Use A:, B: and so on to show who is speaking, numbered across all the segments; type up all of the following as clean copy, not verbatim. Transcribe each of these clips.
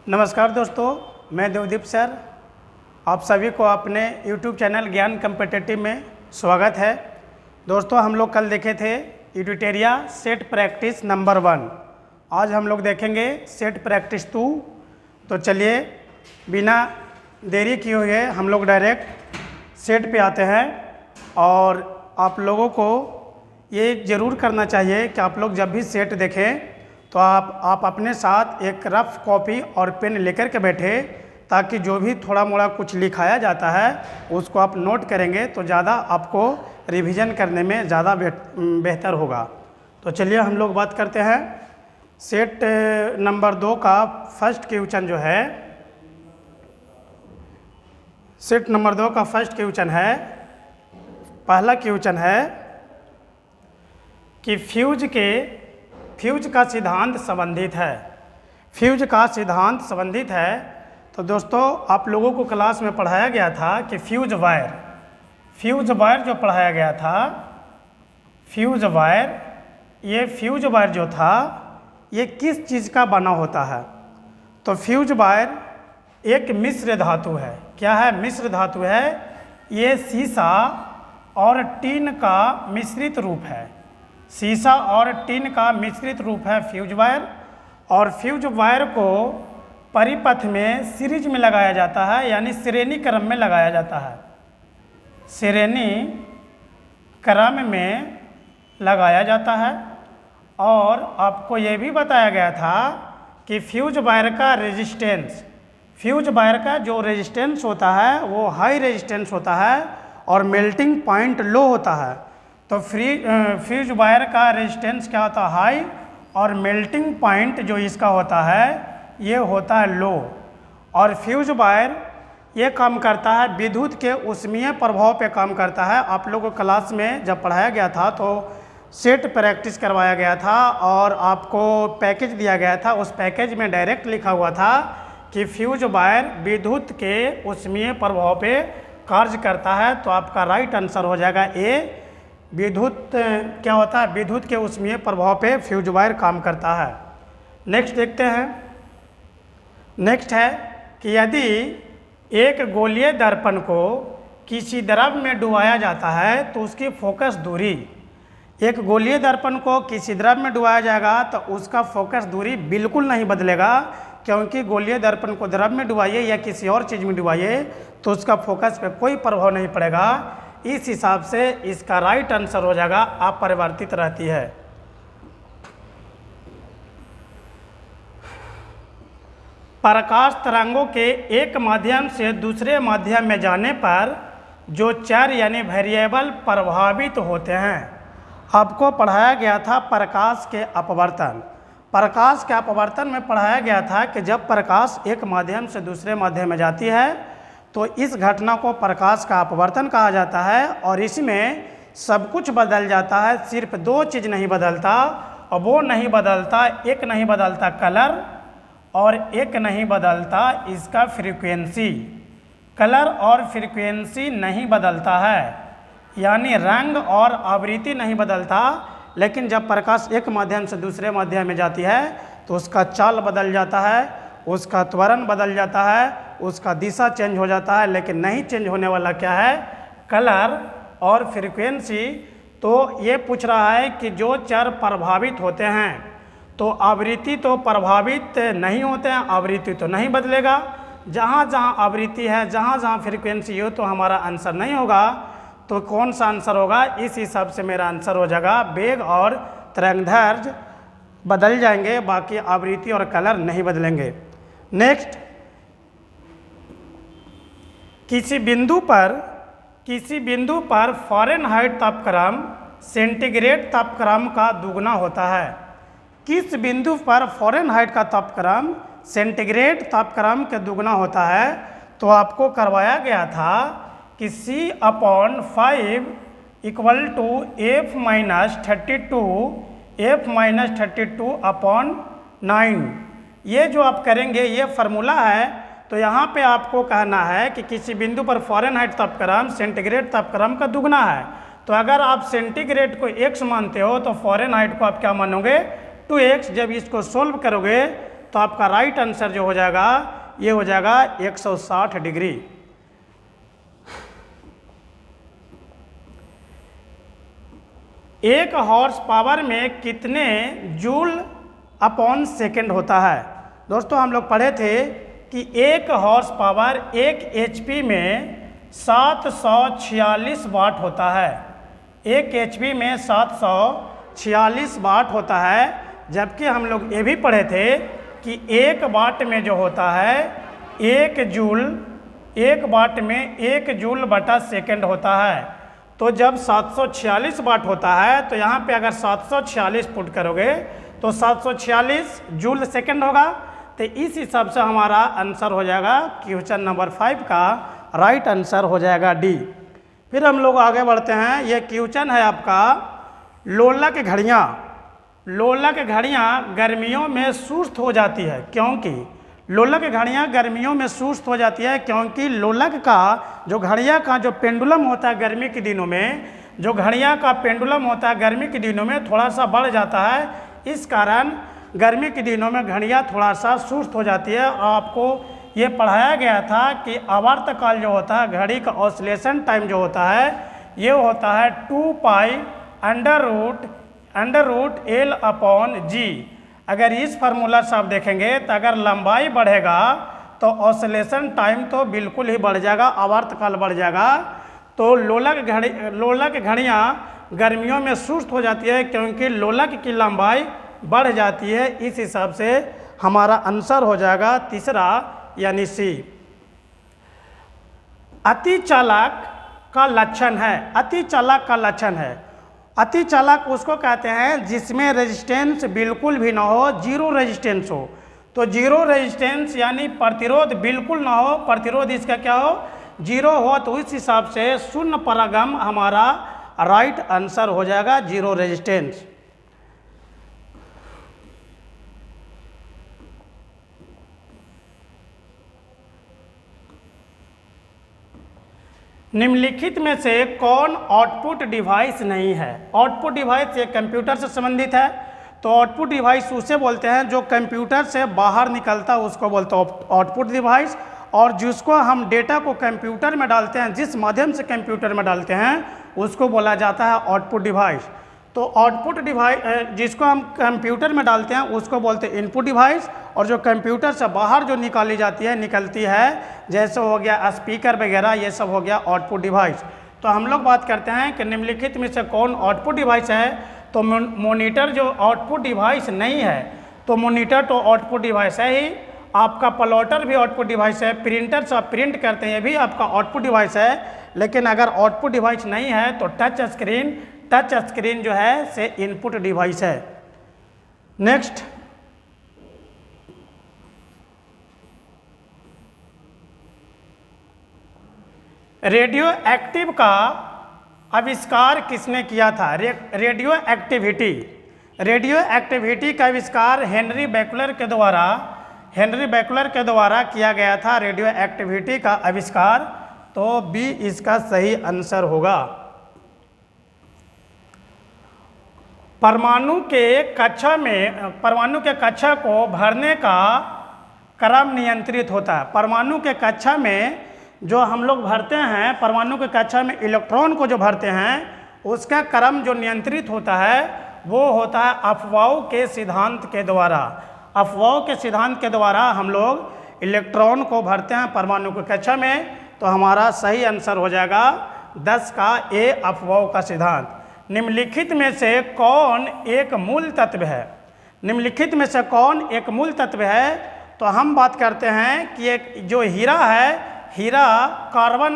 A: नमस्कार दोस्तों, मैं देवदीप सर। आप सभी को अपने YouTube चैनल ज्ञान कम्पिटिटिव में स्वागत है। दोस्तों, हम लोग कल देखे थे यूटिटेरिया सेट प्रैक्टिस नंबर 1। आज हम लोग देखेंगे सेट प्रैक्टिस 2। तो चलिए बिना देरी किए हुए हम लोग डायरेक्ट सेट पे आते हैं। और आप लोगों को ये ज़रूर करना चाहिए कि आप लोग जब भी सेट देखें तो आप अपने साथ एक रफ कॉपी और पेन लेकर के बैठे, ताकि जो भी थोड़ा मोड़ा कुछ लिखाया जाता है उसको आप नोट करेंगे तो ज़्यादा आपको रिवीजन करने में ज़्यादा बेहतर होगा। तो चलिए हम लोग बात करते हैं। सेट नंबर 2 का फर्स्ट क्वेश्चन जो है, सेट नंबर 2 का फर्स्ट क्वेश्चन है, पहला क्वेश्चन है कि फ्यूज का सिद्धांत संबंधित है। फ्यूज का सिद्धांत संबंधित है। तो दोस्तों, आप लोगों को क्लास में पढ़ाया गया था कि फ्यूज वायर जो पढ़ाया गया था, फ्यूज वायर जो था ये किस चीज़ का बना होता है। तो फ्यूज वायर एक मिश्र धातु है। क्या है? मिश्र धातु है। ये सीसा और टीन का मिश्रित रूप है। सीसा और टीन का मिश्रित रूप है फ्यूज वायर। और फ्यूज वायर को परिपथ में सीरीज में लगाया जाता है, यानी श्रेणी क्रम में लगाया जाता है। श्रेणी क्रम में लगाया जाता है। और आपको ये भी बताया गया था कि फ्यूज वायर का जो रेजिस्टेंस होता है वो हाई रेजिस्टेंस होता है और मेल्टिंग पॉइंट लो होता है। तो फ्यूज वायर का रेजिस्टेंस क्या होता है? हाई, और मेल्टिंग पॉइंट जो इसका होता है ये होता है लो। और फ्यूज वायर ये काम करता है विद्युत के ऊष्मीय प्रभाव पे काम करता है। आप लोगों को क्लास में जब पढ़ाया गया था तो सेट प्रैक्टिस करवाया गया था और आपको पैकेज दिया गया था। उस पैकेज में डायरेक्ट लिखा हुआ था कि फ्यूज वायर विद्युत के ऊष्मीय प्रभाव पे कार्य करता है। तो आपका राइट आंसर हो जाएगा ए। विद्युत क्या होता है? विद्युत के ऊष्मीय प्रभाव पे फ्यूज वायर काम करता है। नेक्स्ट देखते हैं। नेक्स्ट है कि यदि एक गोलीय दर्पण को किसी द्रव में डुबाया जाता है तो उसकी फोकस दूरी, एक गोलीय दर्पण को किसी द्रव में डुबाया जाएगा तो उसका फोकस दूरी बिल्कुल नहीं बदलेगा, क्योंकि गोलीय दर्पण को द्रव में डुबाइए या किसी और चीज़ में डुबाइए तो उसका फोकस पे कोई प्रभाव नहीं पड़ेगा। इस हिसाब से इसका राइट आंसर हो जाएगा अपरिवर्तित रहती है। प्रकाश तरंगों के एक माध्यम से दूसरे माध्यम में जाने पर जो चर यानी वेरिएबल प्रभावित होते हैं। आपको पढ़ाया गया था प्रकाश के अपवर्तन। प्रकाश के अपवर्तन में पढ़ाया गया था कि जब प्रकाश एक माध्यम से दूसरे माध्यम में जाती है तो इस घटना को प्रकाश का अपवर्तन कहा जाता है। और इसमें सब कुछ बदल जाता है, सिर्फ 2 चीज़ नहीं बदलता। और वो नहीं बदलता, एक नहीं बदलता कलर, और एक नहीं बदलता इसका फ्रीक्वेंसी। कलर और फ्रीक्वेंसी नहीं बदलता है, यानी रंग और आवृत्ति नहीं बदलता। लेकिन जब प्रकाश एक माध्यम से दूसरे माध्यम में जाती है तो उसका चाल बदल जाता है, उसका त्वरण बदल जाता है, उसका दिशा चेंज हो जाता है। लेकिन नहीं चेंज होने वाला क्या है? कलर और फ्रीक्वेंसी। तो ये पूछ रहा है कि जो चर प्रभावित होते हैं तो आवृत्ति तो प्रभावित नहीं होते हैं, आवृत्ति तो नहीं बदलेगा। जहाँ जहाँ आवृत्ति है, जहाँ जहाँ फ्रीक्वेंसी हो तो हमारा आंसर नहीं होगा। तो कौन सा आंसर होगा? इस हिसाब से मेरा आंसर हो जाएगा वेग और तरंगदैर्घ्य बदल जाएंगे, बाकी आवृत्ति और कलर नहीं बदलेंगे। नेक्स्ट, किसी बिंदु पर फ़ारेनहाइट तापक्रम सेंटीग्रेड तापक्रम का दुगना होता है। किस बिंदु पर फ़ारेनहाइट का तापक्रम सेंटीग्रेड तापक्रम के दुगना होता है? तो आपको करवाया गया था कि C/5 = F-32/9। ये जो आप करेंगे ये फार्मूला है। तो यहाँ पे आपको कहना है कि किसी बिंदु पर फ़ारेनहाइट तापक्रम सेंटीग्रेड तापक्रम का दुगना है। तो अगर आप सेंटीग्रेड को x मानते हो तो फ़ारेनहाइट को आप क्या मानोगे? 2x। जब इसको सोल्व करोगे तो आपका राइट आंसर जो हो जाएगा ये हो जाएगा 160 डिग्री। एक हॉर्स पावर में कितने जूल अपॉन सेकेंड होता है? दोस्तों हम लोग पढ़े थे कि एक हॉर्स पावर एक एचपी में 746 वाट होता है। एक एचपी में 746 वाट होता है, जबकि हम लोग ये भी पढ़े थे कि एक वाट में जो होता है एक वाट में 1 जूल बटा सेकेंड होता है। तो जब 746 वाट होता है तो यहाँ पे अगर 746 पुट करोगे तो 746 जूल सेकेंड होगा। तो इस हिसाब से हमारा आंसर हो जाएगा क्वेश्चन नंबर 5 का राइट आंसर हो जाएगा डी। फिर हम लोग आगे बढ़ते हैं। ये क्वेश्चन है आपका लोलक घड़ियाँ। लोलक घड़ियाँ गर्मियों में सुस्त हो जाती है, क्योंकि लोलक घड़ियाँ गर्मियों में सुस्त हो जाती है क्योंकि लोलक का जो घड़ियाँ का जो पेंडुलम होता है गर्मी के दिनों में, जो घड़ियाँ का पेंडुलम होता है गर्मी के दिनों में थोड़ा सा बढ़ जाता है। इस कारण गर्मी के दिनों में घड़ियाँ थोड़ा सा सुस्त हो जाती है। और आपको ये पढ़ाया गया था कि आवर्तकाल जो होता है, घड़ी का ऑसिलेशन टाइम जो होता है, ये होता है 2 pi under root L upon g. अगर इस फार्मूला से आप देखेंगे तो अगर लंबाई बढ़ेगा तो ऑसिलेशन टाइम तो बिल्कुल ही बढ़ जाएगा, आवर्तकाल बढ़ जाएगा। तो लोलक घड़ियाँ गर्मियों में सुस्त हो जाती है क्योंकि लोलक की लंबाई बढ़ जाती है। इस हिसाब से हमारा आंसर हो जाएगा तीसरा यानी सी। अति चालक का लक्षण है। अति चालक का लक्षण है, अति चालक उसको कहते हैं जिसमें रेजिस्टेंस बिल्कुल भी ना हो, जीरो रेजिस्टेंस हो। तो जीरो रेजिस्टेंस यानी प्रतिरोध बिल्कुल ना हो, प्रतिरोध इसका क्या हो, जीरो हो। तो इस हिसाब से शून्य परागम हमारा राइट आंसर हो जाएगा, जीरो रेजिस्टेंस। निम्नलिखित में से कौन आउटपुट डिवाइस नहीं है? आउटपुट डिवाइस ये कंप्यूटर से संबंधित है। तो आउटपुट डिवाइस उसे बोलते हैं जो कंप्यूटर से बाहर निकलता है, उसको बोलते हैं आउटपुट डिवाइस। और जिसको हम डेटा को कंप्यूटर में डालते हैं, जिस माध्यम से कंप्यूटर में डालते हैं, उसको बोला जाता है आउटपुट डिवाइस। तो आउटपुट डिवाइस जिसको हम कंप्यूटर में डालते हैं उसको बोलते हैं इनपुट डिवाइस। और जो कंप्यूटर से बाहर जो निकलती है जैसे हो गया स्पीकर वगैरह, ये सब हो गया आउटपुट डिवाइस। तो हम लोग बात करते हैं कि निम्नलिखित में से कौन आउटपुट डिवाइस है? तो मॉनिटर जो आउटपुट डिवाइस नहीं है, तो मॉनिटर तो आउटपुट डिवाइस है ही। आपका प्लॉटर भी आउटपुट डिवाइस है, प्रिंटर से आप प्रिंट करते हैं ये भी आपका आउटपुट डिवाइस है। लेकिन अगर आउटपुट डिवाइस नहीं है तो टच स्क्रीन जो है से इनपुट डिवाइस है। नेक्स्ट, रेडियो एक्टिव का आविष्कार किसने किया था? रेडियो एक्टिविटी का आविष्कार हेनरी बैकलर के द्वारा किया गया था। रेडियो एक्टिविटी का आविष्कार, तो बी इसका सही आंसर होगा। परमाणु के कक्षा को भरने का क्रम नियंत्रित होता है। परमाणु के कक्षा में जो हम लोग भरते हैं, परमाणु के कक्षा में इलेक्ट्रॉन को जो भरते हैं, उसका क्रम जो नियंत्रित होता है वो होता है अफवाहों के सिद्धांत के द्वारा। अफवाहों के सिद्धांत के द्वारा हम लोग इलेक्ट्रॉन को भरते हैं परमाणु के कक्षा में। तो हमारा सही आंसर हो जाएगा 10 का ए, अफवाहों का सिद्धांत। निम्नलिखित में से कौन एक मूल तत्व है? निम्नलिखित में से कौन एक मूल तत्व है? तो हम बात करते हैं कि एक जो हीरा है, हीरा कार्बन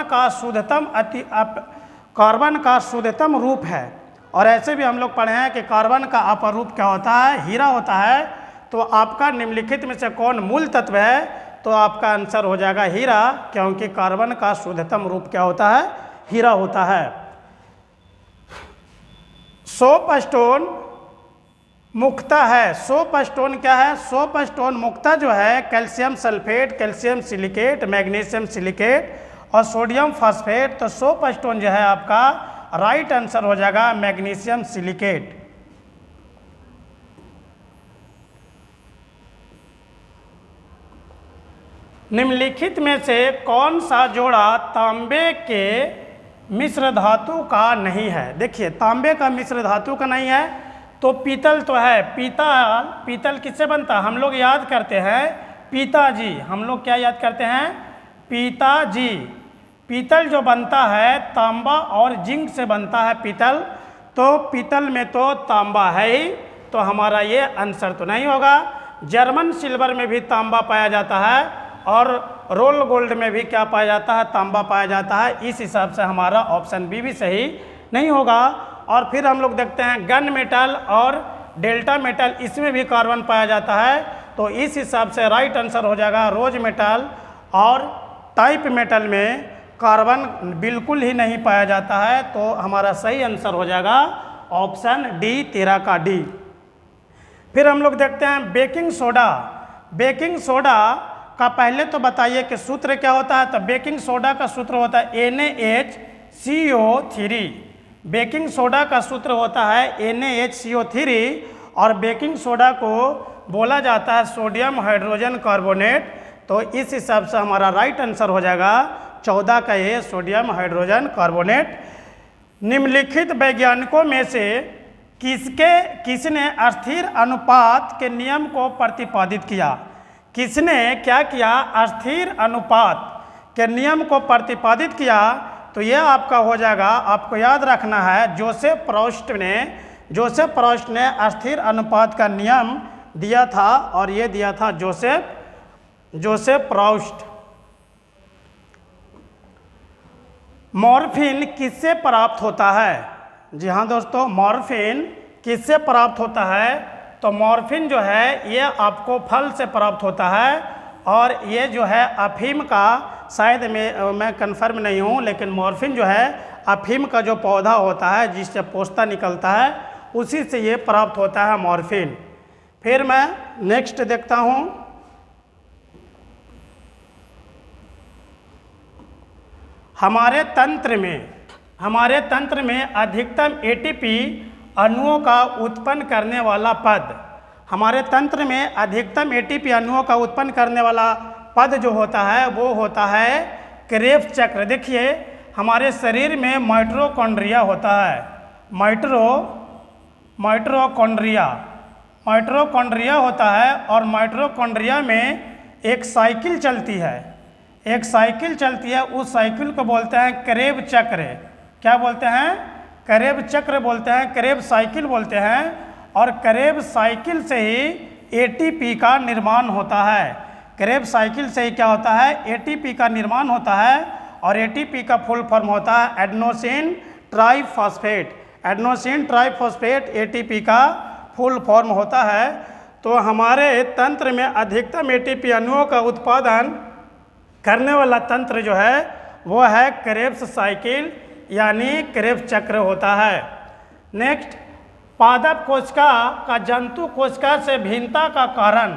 A: का शुद्धतम रूप है। और ऐसे भी हम लोग पढ़े हैं कि कार्बन का अपर रूप क्या होता है, हीरा होता है। तो आपका निम्नलिखित में से कौन मूल तत्व है? तो आपका आंसर हो जाएगा हीरा, क्योंकि कार्बन का शुद्धतम रूप क्या होता है, हीरा होता है। सोप स्टोन मुक्ता है। सोप स्टोन क्या है? सोप स्टोन मुक्ता जो है calcium sulphate, calcium silicate, magnesium silicate और सोडियम फास्फेट। तो सोप स्टोन जो है आपका राइट आंसर हो जाएगा मैग्नीशियम सिलिकेट। निम्नलिखित में से कौन सा जोड़ा तांबे के मिश्र धातु का नहीं है? देखिए, तांबे का मिश्र धातु का नहीं है तो पीतल तो है। पीतल किससे बनता है? हम लोग याद करते हैं पिताजी। हम लोग क्या याद करते हैं? पिताजी। पीतल जो बनता है तांबा और जिंक से बनता है पीतल, तो पीतल में तो तांबा है ही, तो हमारा ये आंसर तो नहीं होगा। जर्मन सिल्वर में भी तांबा पाया जाता है और रोल गोल्ड में भी क्या पाया जाता है? तांबा पाया जाता है। इस हिसाब से हमारा ऑप्शन बी भी सही नहीं होगा। और फिर हम लोग देखते हैं गन मेटल और डेल्टा मेटल, इसमें भी कार्बन पाया जाता है, तो इस हिसाब से राइट आंसर हो जाएगा रोज मेटल और टाइप मेटल में कार्बन बिल्कुल ही नहीं पाया जाता है, तो हमारा सही आंसर हो जाएगा ऑप्शन डी, 13 का डी। फिर हम लोग देखते हैं बेकिंग सोडा। बेकिंग सोडा का पहले तो बताइए कि सूत्र क्या होता है? तो बेकिंग सोडा का सूत्र होता है NaHCO3। बेकिंग सोडा का सूत्र होता है NaHCO3 और बेकिंग सोडा को बोला जाता है सोडियम हाइड्रोजन कार्बोनेट, तो इस हिसाब से हमारा राइट आंसर हो जाएगा 14 का ये सोडियम हाइड्रोजन कार्बोनेट। निम्नलिखित वैज्ञानिकों में से किसने अस्थिर अनुपात के नियम को प्रतिपादित किया? किसने क्या किया? अस्थिर अनुपात के नियम को प्रतिपादित किया, तो यह आपका हो जाएगा, आपको याद रखना है जोसेफ प्रोस्ट ने अस्थिर अनुपात का नियम दिया था और ये दिया था जोसेफ प्रोस्ट। मॉर्फिन किससे प्राप्त होता है? जी हाँ दोस्तों, मॉर्फिन किससे प्राप्त होता है? तो मॉर्फिन जो है ये आपको फल से प्राप्त होता है और ये जो है अफीम का, शायद मैं कंफर्म नहीं हूँ, लेकिन मॉर्फिन जो है अफीम का जो पौधा होता है जिससे पोस्ता निकलता है उसी से ये प्राप्त होता है मॉर्फिन। फिर मैं नेक्स्ट देखता हूँ, हमारे तंत्र में अधिकतम एटीपी अणुओं का उत्पन्न करने वाला पद। हमारे तंत्र में अधिकतम एटीपी अणुओं का उत्पन्न करने वाला पद जो होता है वो होता है क्रेब्स चक्र। देखिए, हमारे शरीर में माइटोकॉन्ड्रिया होता है, माइटोकॉन्ड्रिया होता है और माइटोकॉन्ड्रिया में एक साइकिल चलती है, उस साइकिल को बोलते हैं क्रेब चक्र। क्या बोलते हैं? क्रेब चक्र बोलते हैं, क्रेब साइकिल बोलते हैं। और क्रेब साइकिल से ही एटीपी का निर्माण होता है। क्रेब साइकिल से ही क्या होता है? एटीपी का निर्माण होता है और एटीपी का फुल फॉर्म होता है एडेनोसिन ट्राइफॉस्फेट एटीपी का फुल फॉर्म होता है। तो हमारे तंत्र में अधिकतम एटीपी अणुओं का उत्पादन करने वाला तंत्र जो है वो है क्रेब्स साइकिल यानी क्रेब्स चक्र होता है। नेक्स्ट, पादप कोशिका का जंतु कोशिका से भिन्नता का कारण।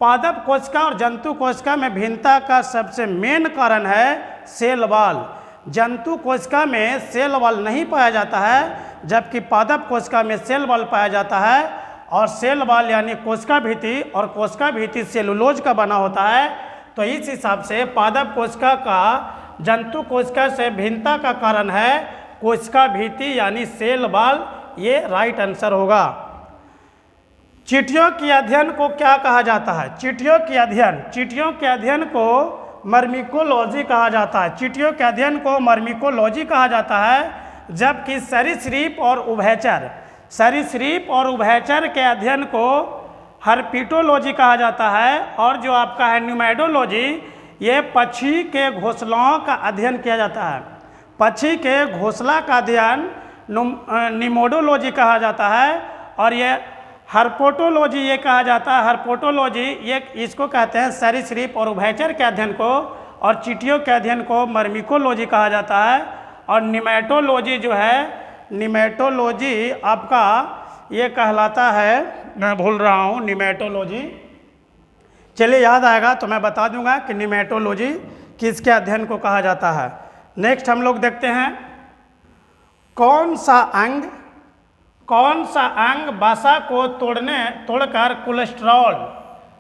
A: पादप कोशिका और जंतु कोशिका में भिन्नता का सबसे मेन कारण है सेल वॉल। जंतु कोशिका में सेल वॉल नहीं पाया जाता है, जबकि पादप कोशिका में सेल वॉल पाया जाता है। और सेल वॉल यानी कोशिका भित्ति, और कोशिका भित्ति सेलुलोज का बना होता है। तो इस हिसाब से पादप कोशिका का जंतु कोशिका से भिन्नता का कारण है कोशिका भित्ति यानी सेल वॉल, ये राइट आंसर होगा। चींटियों के अध्ययन को क्या कहा जाता है? चींटियों के अध्ययन को मर्मिकोलॉजी कहा जाता है। चींटियों के अध्ययन को मर्मिकोलॉजी कहा जाता है, जबकि सरीसृप और उभयचर के अध्ययन को हर्पिटोलॉजी कहा जाता है। और जो आपका है न्यूमेडोलॉजी, ये पक्षी के घोंसलों का अध्ययन किया जाता है। पक्षी के घोंसला का अध्ययन निमोडोलॉजी कहा जाता है। और ये हर्पोटोलॉजी ये कहा जाता है, हर्पोटोलॉजी ये इसको कहते हैं सरीसृप और उभयचर के अध्ययन को, और चींटियों के अध्ययन को मर्मिकोलॉजी कहा जाता है। और निमेटोलॉजी जो है, निमेटोलॉजी आपका ये कहलाता है, मैं भूल रहा हूँ निमेटोलॉजी, चलिए याद आएगा तो मैं बता दूंगा कि निमेटोलॉजी किसके अध्ययन को कहा जाता है। नेक्स्ट हम लोग देखते हैं कौन सा अंग वसा को तोड़कर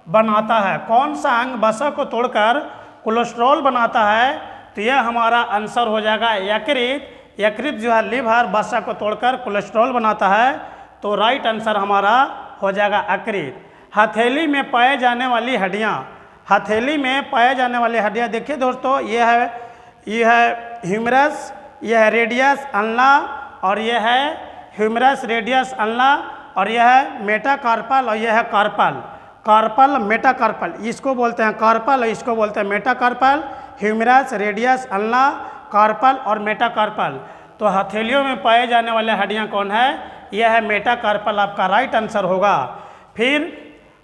A: बनाता है? कौन सा अंग वसा को तोड़कर कोलेस्ट्रॉल बनाता है? तो यह हमारा आंसर हो जाएगा यकृत। यकृत जो है लीवर वसा को तोड़कर कोलेस्ट्रॉल बनाता है, तो राइट आंसर हमारा हो जाएगा यकृत। हथेली में पाए जाने वाली हड्डियाँ, हथेली में पाए जाने वाली हड्डियाँ देखिए दोस्तों, यह है ह्यूमरस, यह है रेडियस अल्ना, और यह है ह्यूमरस रेडियस अल्ना, और यह है मेटाकार्पल, और यह है कार्पल। कार्पल मेटाकार्पल इसको बोलते हैं कार्पल, और इसको बोलते हैं metacarpal. Humerus radius ulna, carpal और मेटाकार्पल। तो हथेलियों में पाए जाने वाले हड्डियाँ कौन है? यह है मेटाकार्पल, आपका राइट आंसर होगा। फिर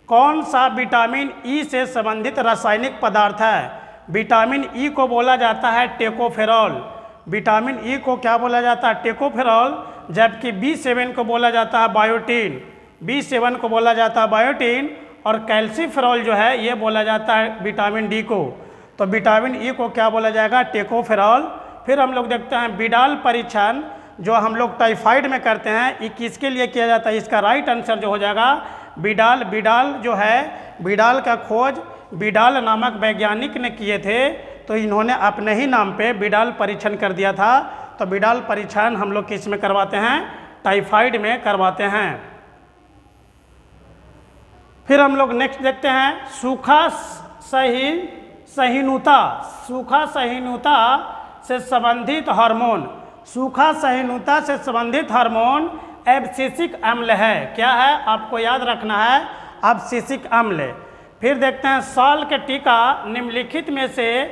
A: कौन सा विटामिन ई से संबंधित रासायनिक पदार्थ है? विटामिन ई को बोला जाता है टेकोफेरॉल। विटामिन ई को क्या बोला जाता है? टेकोफेरॉल। जबकि B7 को बोला जाता है बायोटीन, B7 को बोला जाता है बायोटीन, और कैल्सीफेरॉल जो है ये बोला जाता है विटामिन डी को। तो विटामिन ई को क्या बोला जाएगा? टेकोफेरॉल। फिर हम लोग देखते हैं बिडाल परीक्षण जो हम लोग टाइफाइड में करते हैं, ये किसके लिए किया जाता है? इसका राइट आंसर जो हो जाएगा बिडाल। बिडाल जो है, बिडाल का खोज बिडाल नामक वैज्ञानिक ने किए थे, तो इन्होंने अपने ही नाम पे बिडाल परीक्षण कर दिया था। तो बिडाल परीक्षण हम लोग किस में करवाते हैं? टाइफाइड में करवाते हैं। फिर हम लोग नेक्स्ट देखते हैं सूखा सहिष्णुता। सूखा सहिष्णुता से संबंधित हार्मोन, सूखा सहिष्णुता से संबंधित हार्मोन एब्सिसिक अम्ल है। क्या है? आपको याद रखना है, एब्सिसिक अम्ल। फिर देखते हैं साल्क टीका निम्नलिखित में से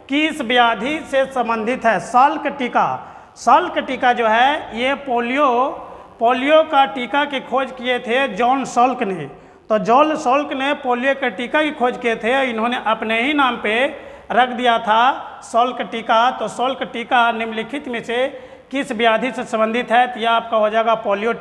A: किस व्याधि से संबंधित है? साल्क टीका, साल्क टीका जो है ये पोलियो का टीका की खोज किए थे जॉन साल्क ने। तो जॉन साल्क ने पोलियो के टीका की खोज किए थे, इन्होंने अपने ही नाम पे रख दिया था साल्क टीका। तो साल्क टीका निम्नलिखित में से किस व्याधि से संबंधित है? तो यह आपका हो जाएगा पोलियो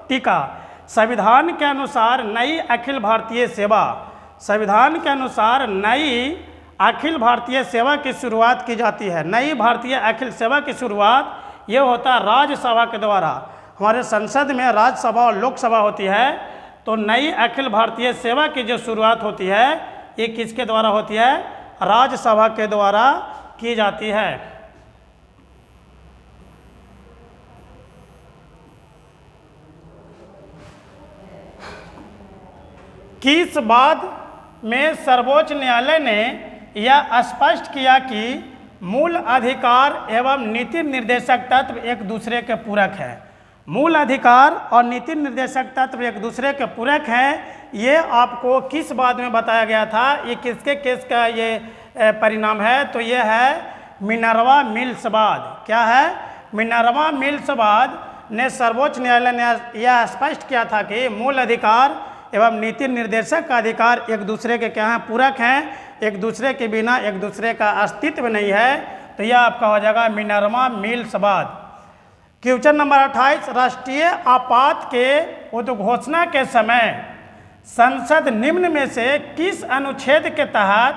A: टीका। संविधान के अनुसार नई अखिल भारतीय सेवा, संविधान के अनुसार नई अखिल भारतीय सेवा की शुरुआत की जाती है। नई भारतीय अखिल सेवा की शुरुआत ये होता है राज्यसभा के द्वारा। हमारे संसद में राज्यसभा और लोकसभा होती है, तो नई अखिल भारतीय सेवा की जो शुरुआत होती है ये किसके द्वारा होती है? राज्यसभा के द्वारा की जाती है। किस बात में सर्वोच्च न्यायालय ने यह स्पष्ट किया कि मूल अधिकार एवं नीति निर्देशक तत्व एक दूसरे के पूरक हैं? मूल अधिकार और नीति निर्देशक तत्व एक दूसरे के पूरक हैं, ये आपको किस बात में बताया गया था? ये किसके केस का ये परिणाम है? तो ये है मिनर्वा मिल्स वाद। क्या है? मिनर्वा मिल्स वाद ने सर्वोच्च न्यायालय ने यह स्पष्ट किया था कि मूल अधिकार एवं नीति निर्देशक का अधिकार एक दूसरे के क्या हैं? पूरक हैं, एक दूसरे के बिना एक दूसरे का अस्तित्व नहीं है। तो यह आपका हो जाएगा मिनर्वा मिल्स वाद। क्वेश्चन नंबर 28, राष्ट्रीय आपात के उद्घोषणा के समय संसद निम्न में से किस अनुच्छेद के तहत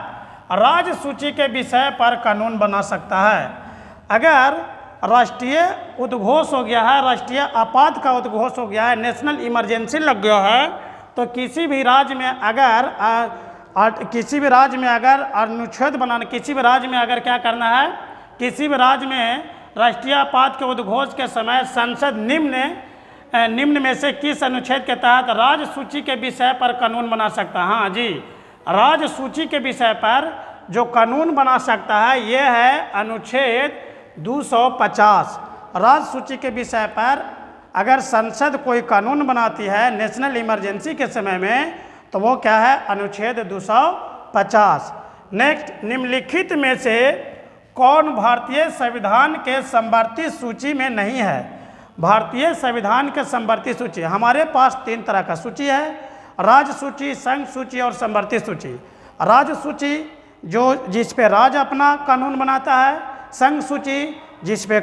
A: राज्य सूची के विषय पर कानून बना सकता है? अगर राष्ट्रीय उद्घोष हो गया है, राष्ट्रीय आपात का उद्घोष हो गया है, नेशनल इमरजेंसी लग गया है, तो किसी भी राज्य में अगर अनुच्छेद बनाना, किसी भी राज्य में अगर क्या करना है, किसी भी राज्य में राष्ट्रीय आपात के उद्घोष के समय संसद निम्न में से किस अनुच्छेद के तहत राज्य सूची के विषय पर कानून बना सकता है? हाँ जी, राज्य सूची के विषय पर जो कानून बना सकता है यह है अनुच्छेद 250। राज्य सूची के विषय पर अगर संसद कोई कानून बनाती है नेशनल इमरजेंसी के समय में, तो वो क्या है? अनुच्छेद 250। नेक्स्ट, निम्नलिखित में से कौन भारतीय संविधान के समवर्ती सूची में नहीं है? भारतीय संविधान के समवर्ती सूची, हमारे पास 3 तरह का सूची है, राज्य सूची, संघ सूची और समवर्ती सूची। राज्य सूची जिस पे राज्य अपना कानून बनाता है, संघ सूची जिस पर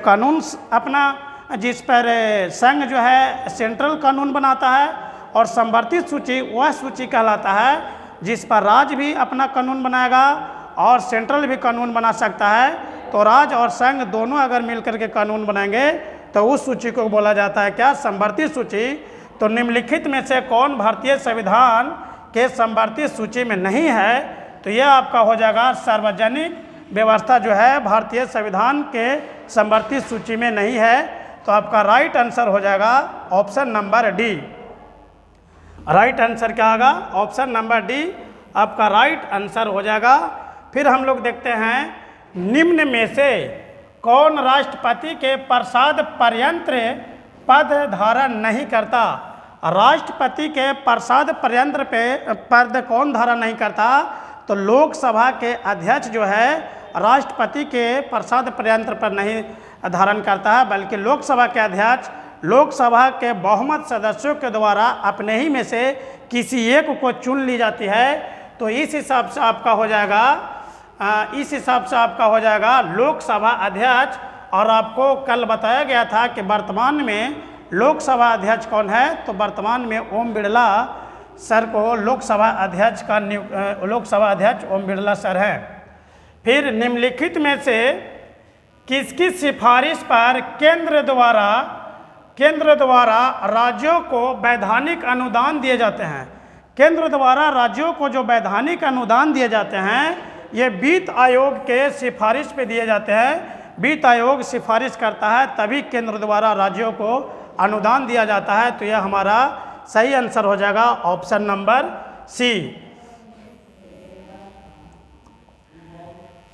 A: संघ जो है सेंट्रल कानून बनाता है, और समवर्ती सूची वह सूची कहलाता है जिस पर राज्य भी अपना कानून बनाएगा और सेंट्रल भी कानून बना सकता है। तो राज्य और संघ दोनों अगर मिलकर के कानून बनाएंगे तो उस सूची को बोला जाता है क्या? समवर्ती सूची। तो निम्नलिखित में से कौन भारतीय संविधान के समवर्ती सूची में नहीं है, तो यह आपका हो जाएगा सार्वजनिक व्यवस्था जो है भारतीय संविधान के समवर्ती सूची में नहीं है। तो आपका राइट आंसर हो जाएगा option number D. Right answer क्या होगा? ऑप्शन नंबर डी आपका राइट आंसर हो जाएगा। फिर हम लोग देखते हैं निम्न में से कौन राष्ट्रपति के प्रसाद पर्यंत्र पद धारण नहीं करता? राष्ट्रपति के प्रसाद पर्यंत्र पे पद कौन धारण नहीं करता? तो लोकसभा के अध्यक्ष जो है राष्ट्रपति के प्रसाद पर्यंत्र पर नहीं धारण करता है, बल्कि लोकसभा के अध्यक्ष लोकसभा के बहुमत सदस्यों के द्वारा अपने ही में से किसी एक को चुन ली जाती है। तो इस हिसाब से आपका हो जाएगा लोकसभा अध्यक्ष। और आपको कल बताया गया था कि वर्तमान में लोकसभा अध्यक्ष कौन है? तो वर्तमान में ओम बिरला सर को लोकसभा अध्यक्ष ओम बिरला सर हैं। फिर निम्नलिखित में से किसकी सिफारिश पर केंद्र द्वारा राज्यों को वैधानिक अनुदान दिए जाते हैं? केंद्र द्वारा राज्यों को जो वैधानिक अनुदान दिए जाते हैं ये वित्त आयोग के सिफारिश पे दिए जाते हैं। वित्त आयोग सिफारिश करता है तभी केंद्र द्वारा राज्यों को अनुदान दिया जाता है। तो यह हमारा सही आंसर हो जाएगा ऑप्शन नंबर सी।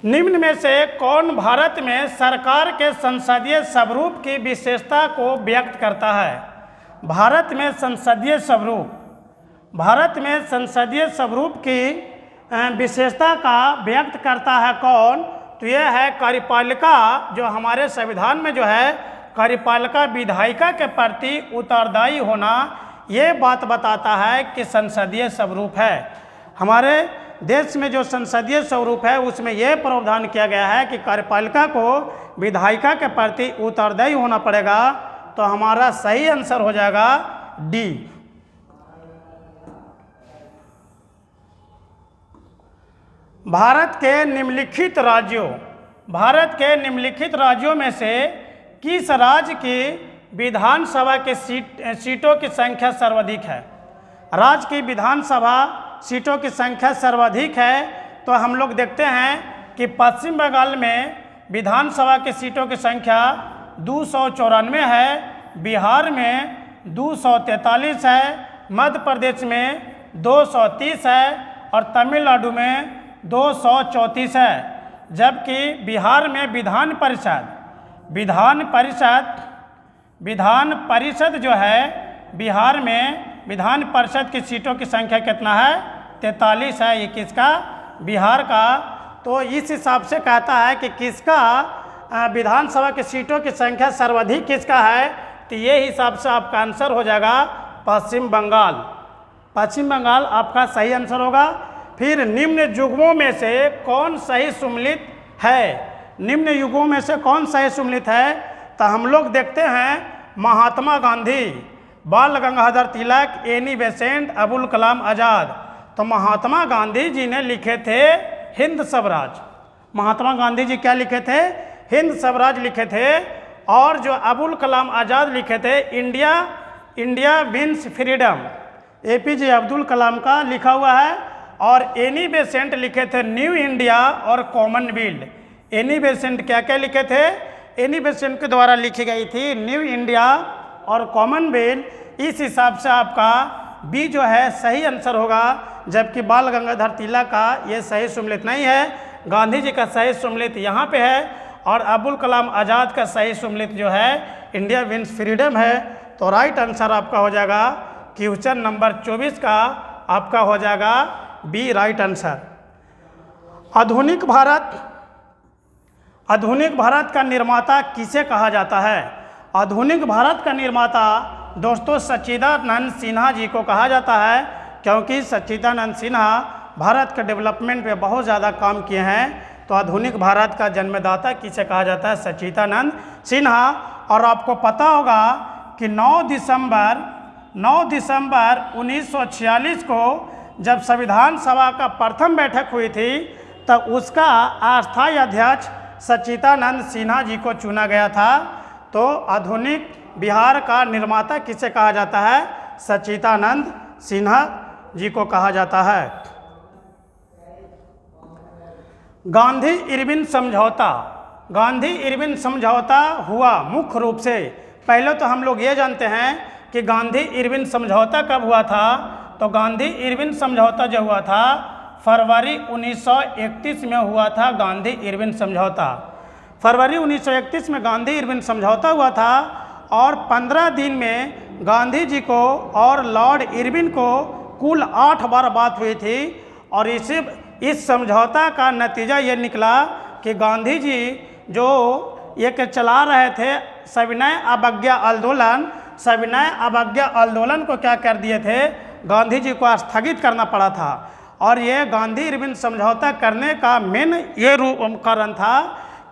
A: निम्न में से कौन भारत में सरकार के संसदीय स्वरूप की विशेषता को व्यक्त करता है? भारत में संसदीय स्वरूप की विशेषता का व्यक्त करता है कौन? तो यह है कार्यपालिका। जो हमारे संविधान में जो है कार्यपालिका विधायिका के प्रति उत्तरदायी होना, ये बात बताता है कि संसदीय स्वरूप है। हमारे देश में जो संसदीय स्वरूप है उसमें यह प्रावधान किया गया है कि कार्यपालिका को विधायिका के प्रति उत्तरदायी होना पड़ेगा। तो हमारा सही आंसर हो जाएगा डी। भारत के निम्नलिखित राज्यों में से किस राज्य की विधानसभा के सीटों की संख्या सर्वाधिक है? राज्य की विधानसभा सीटों की संख्या सर्वाधिक है। तो हम लोग देखते हैं कि पश्चिम बंगाल में विधानसभा की सीटों की संख्या 294 है, बिहार में 243 है, मध्य प्रदेश में 230 है और तमिलनाडु में 234 है। जबकि बिहार में विधान परिषद जो है बिहार में विधान परिषद की सीटों की संख्या कितना है? 43 है। ये किसका? बिहार का। तो इस हिसाब से कहता है कि किसका विधानसभा की सीटों की संख्या सर्वाधिक किसका है? तो ये हिसाब से आपका आंसर हो जाएगा पश्चिम बंगाल आपका सही आंसर होगा। फिर निम्न युग्मों में से कौन सही सम्मिलित है? निम्न युग्मों में से कौन सही सम्मिलित है? तो हम लोग देखते हैं महात्मा गांधी, बाल गंगाधर तिलक, एनी बेसेंट, अबुल कलाम आज़ाद। तो महात्मा गांधी जी ने लिखे थे हिंद स्वराज। महात्मा गांधी जी क्या लिखे थे? हिंद स्वराज लिखे थे। और जो अबुल कलाम आज़ाद लिखे थे India wins freedom, APJ Abdul Kalam का लिखा हुआ है। और एनी बेसेंट लिखे थे न्यू इंडिया और कॉमनवेल्थ। एनी बेसेंट क्या क्या लिखे थे? एनी बेसेंट के द्वारा लिखी गई थी न्यू इंडिया और कॉमनवेल्थ। इस हिसाब से आपका बी जो है सही आंसर होगा। जबकि बाल गंगाधर तिलक का ये सही सम्मिलित नहीं है। गांधी जी का सही सम्मिलित यहाँ पे है और अबुल कलाम आज़ाद का सही सम्मिलित जो है इंडिया विंस फ्रीडम है। तो राइट आंसर आपका हो जाएगा क्वेश्चन नंबर 24 का आपका हो जाएगा बी राइट आंसर। आधुनिक भारत का निर्माता किसे कहा जाता है? आधुनिक भारत का निर्माता दोस्तों सच्चिदानंद सिन्हा जी को कहा जाता है, क्योंकि सच्चिदानंद सिन्हा भारत के डेवलपमेंट पे बहुत ज़्यादा काम किए हैं। तो आधुनिक भारत का जन्मदाता किसे कहा जाता है? सच्चिदानंद सिन्हा। और आपको पता होगा कि 9 दिसंबर 1946 को जब संविधान सभा का प्रथम बैठक हुई थी तब उसका अस्थायी अध्यक्ष सच्चिदानंद सिन्हा जी को चुना गया था। तो आधुनिक बिहार का निर्माता किसे कहा जाता है? सच्चिदानंद सिन्हा जी को कहा जाता है। गांधी इरविन समझौता, गांधी इरविन समझौता हुआ मुख्य रूप से, पहले तो हम लोग ये जानते हैं कि गांधी इरविन समझौता कब हुआ था। तो गांधी इरविन समझौता जो हुआ था फरवरी 1931 में हुआ था। गांधी इरविन समझौता फरवरी 1931 में गांधी इरविन समझौता हुआ था और 15 दिन में गांधी जी को और लॉर्ड इरविन को कुल 8 बार बात हुई थी। और इस समझौता का नतीजा ये निकला कि गांधी जी जो एक चला रहे थे सविनय अवज्ञा आंदोलन, सविनय अवज्ञा आंदोलन को क्या कर दिए थे, गांधी जी को स्थगित करना पड़ा था। और ये गांधी इरविन समझौता करने का मेन ये कारण था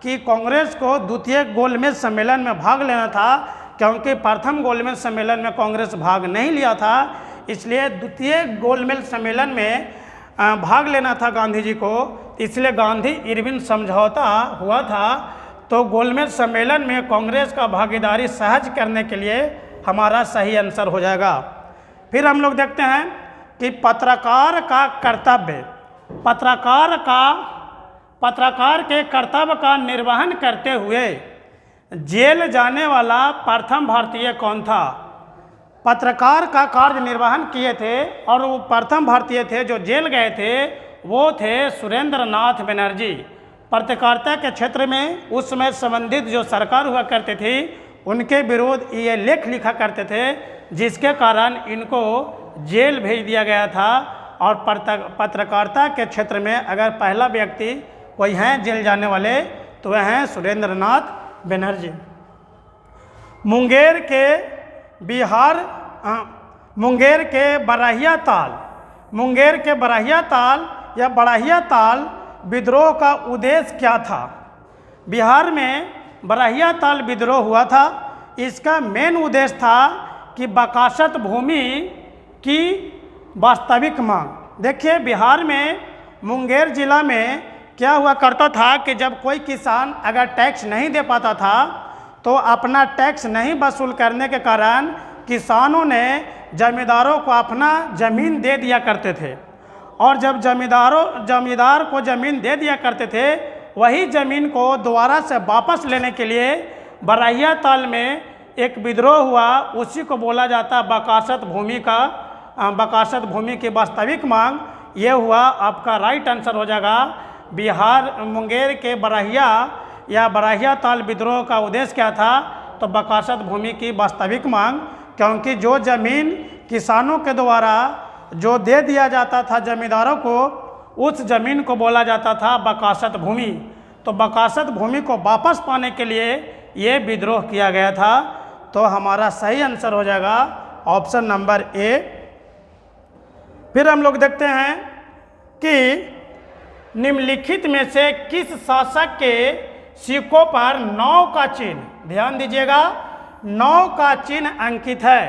A: कि कांग्रेस को द्वितीय गोलमेज सम्मेलन में भाग लेना था, क्योंकि प्रथम गोलमेज सम्मेलन में कांग्रेस भाग नहीं लिया था। इसलिए द्वितीय गोलमेज सम्मेलन में भाग लेना था गांधी जी को, इसलिए गांधी इरविन समझौता हुआ था। तो गोलमेज सम्मेलन में कांग्रेस का भागीदारी सहज करने के लिए हमारा सही आंसर हो जाएगा। फिर हम लोग देखते हैं कि पत्रकार का कर्तव्य, पत्रकार के कर्तव्य का निर्वहन करते हुए जेल जाने वाला प्रथम भारतीय कौन था। पत्रकार का कार्य निर्वहन किए थे और वो प्रथम भारतीय थे जो जेल गए थे, वो थे सुरेंद्र नाथ बनर्जी। पत्रकारिता के क्षेत्र में उस समय संबंधित जो सरकार हुआ करते थे उनके विरोध ये लेख लिखा करते थे, जिसके कारण इनको जेल भेज दिया गया था। और पत्रकारिता के क्षेत्र में अगर पहला व्यक्ति कोई हैं जेल जाने वाले तो वह हैं सुरेंद्र नाथ बनर्जी। मुंगेर के बरहिया ताल या बड़हिया ताल विद्रोह का उद्देश्य क्या था। बिहार में बरहिया ताल विद्रोह हुआ था। इसका मेन उद्देश्य था कि बकासत भूमि की वास्तविक मांग। देखिए बिहार में मुंगेर जिला में क्या हुआ करता था कि जब कोई किसान अगर टैक्स नहीं दे पाता था तो अपना टैक्स नहीं वसूल करने के कारण किसानों ने जमींदारों को अपना ज़मीन दे दिया करते थे। और जब जमींदार को ज़मीन दे दिया करते थे, वही ज़मीन को दोबारा से वापस लेने के लिए बरहिया ताल में एक विद्रोह हुआ, उसी को बोला जाता बकासत भूमि की वास्तविक मांग। ये हुआ आपका राइट आंसर हो जाएगा। बिहार मुंगेर के बरहिया ताल विद्रोह का उद्देश्य क्या था, तो बकासत भूमि की वास्तविक मांग, क्योंकि जो ज़मीन किसानों के द्वारा जो दे दिया जाता था जमींदारों को, उस ज़मीन को बोला जाता था बकासत भूमि। तो बकासत भूमि को वापस पाने के लिए ये विद्रोह किया गया था। तो हमारा सही आंसर हो जाएगा ऑप्शन नंबर ए। फिर हम लोग देखते हैं कि निम्नलिखित में से किस शासक के सिक्कों पर 9 का चिन्ह, ध्यान दीजिएगा, 9 का चिन्ह अंकित है।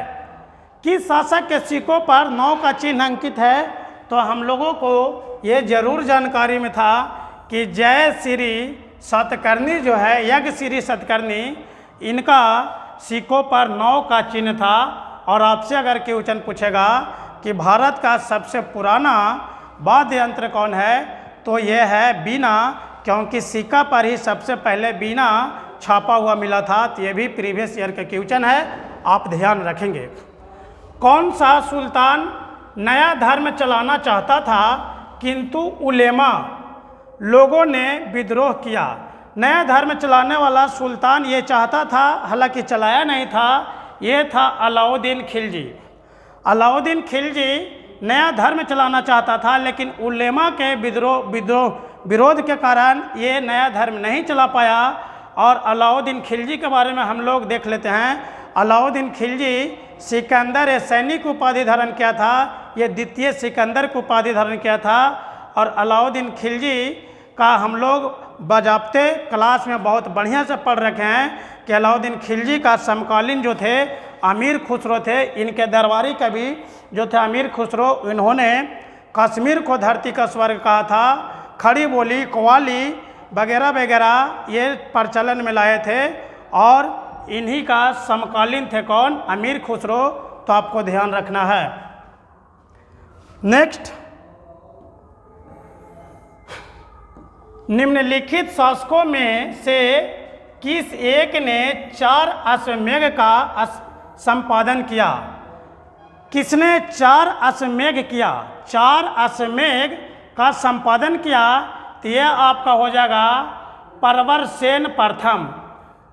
A: किस शासक के सिक्कों पर 9 का चिन्ह अंकित है, तो हम लोगों को ये जरूर जानकारी में था कि जय श्री सतकर्णी जो है, यज्ञ श्री सतकर्णी, इनका सिक्कों पर 9 का चिन्ह था। और आपसे अगर क्वेश्चन पूछेगा कि भारत का सबसे पुराना वाद्य यंत्र कौन है, तो यह है बीना, क्योंकि सिक्का पर ही सबसे पहले बीना छापा हुआ मिला था। तो ये भी प्रीवियस ईयर का क्वेश्चन है, आप ध्यान रखेंगे। कौन सा सुल्तान नया धर्म चलाना चाहता था किंतु उलेमा लोगों ने विद्रोह किया। नया धर्म चलाने वाला सुल्तान ये चाहता था, हालांकि चलाया नहीं था, ये था अलाउद्दीन खिलजी। अलाउद्दीन खिलजी नया धर्म चलाना चाहता था, लेकिन उलेमा के विरोध के कारण ये नया धर्म नहीं चला पाया। और अलाउद्दीन खिलजी के बारे में हम लोग देख लेते हैं। अलाउद्दीन खिलजी सिकंदर सैनिक उपाधि धारण किया था, ये द्वितीय सिकंदर को उपाधि धारण किया था। और अलाउद्दीन खिलजी का हम लोग बाजाप्ते क्लास में बहुत बढ़िया से पढ़ रखे हैं कि अलाउद्दीन खिलजी का समकालीन जो थे अमीर खुसरो थे। इनके दरबारी कवि जो थे अमीर खुसरो, इन्होंने कश्मीर को धरती का स्वर्ग कहा था। खड़ी बोली, कव्वाली वगैरह वगैरह ये प्रचलन में लाए थे, और इन्हीं का समकालीन थे कौन, अमीर खुसरो। तो आपको ध्यान रखना है। नेक्स्ट, निम्नलिखित शासकों में से किस एक ने 4 अश्वमेध का संपादन किया? किसने 4 अश्वमेध किया, 4 अश्वमेध का संपादन किया? तो यह आपका हो जाएगा परवरसेन प्रथम।